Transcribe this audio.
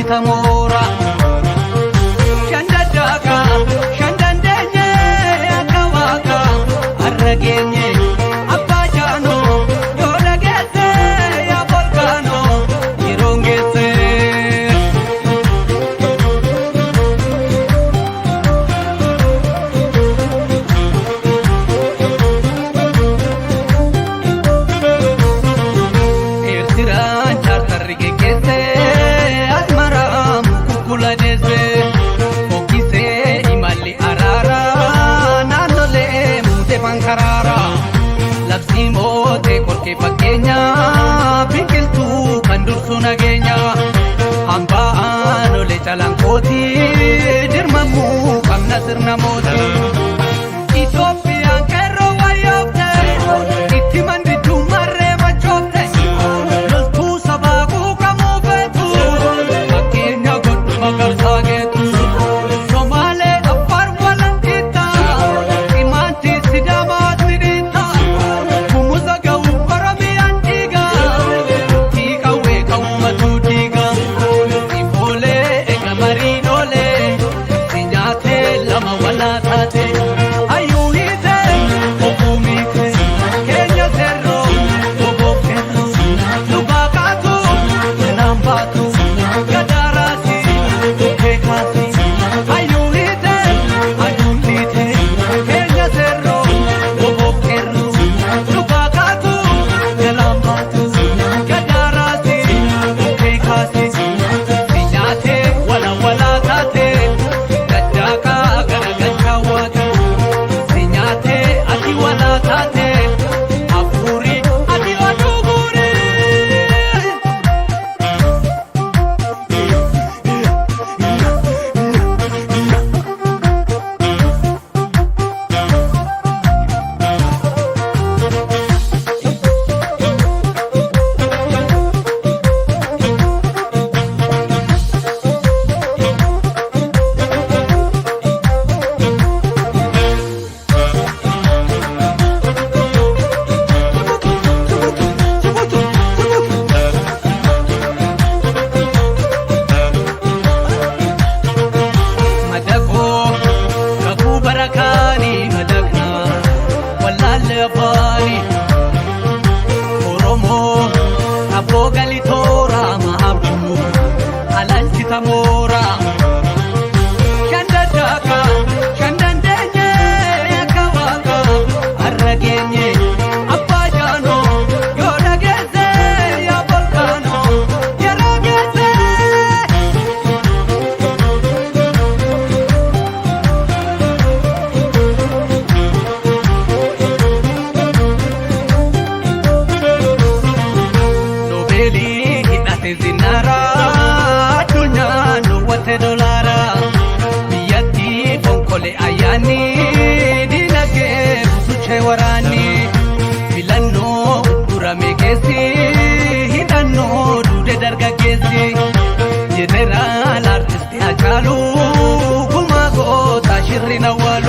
tamora Shandadaka Shandandenye Akawaka Arragenye Abajano Yolagese Ya Volcano Irongese Irtiran Chartarrige Kese Asmaram Kukula Dese Okise Imali Arara Nanole Mute Pankarara Labsimote Korke Pakenya Binkiltu Kandursu Nagenya Hamba Anole Chalankoti Dirmamu Kamna Sirnamoti Ethiopia Kero Wayopte Itiman Bitumare Machopte Loltu Sababu Kamufetu Pakenya Gotu Magar Sagetu Somale Afar Walankita Imanti Sidama Sidita Kumuzaga Uparami Antiga Tika Weka Umatudiga Ipole Eka Marinole Sinyate Lama Walatate Ayuhite Opumite Kenya Terro Obokero Lubakatu Nambatu Gadarasi Kekasi Ayuhite Ayuhite Kenya Terro Obokero Lubakatu Nambatu Gadarasi Kekasi Sinyate Wala Wala Tate Gadaka Garagachawata Sinyate Ati Wala Tate Afuri Ati Watuguri Madako Kaku Barakani Madakna Walale Afani Oromo Abo Galitora Mahabu Alanti Tamora Shandadaka Shandandenye Akawaka Arragenye Abajano Yolagese Ya Volcano Yaragese Nobeli hidhate zinara addunyaa nuwwate dolaara biyyatti fonkole ayyaanni dinagdee busuchee waraanni filannoo durame keessi hidhannoo duude dargaggeessi jeneraal artisti Hacaaluu gumaa goota shirri nawwaalu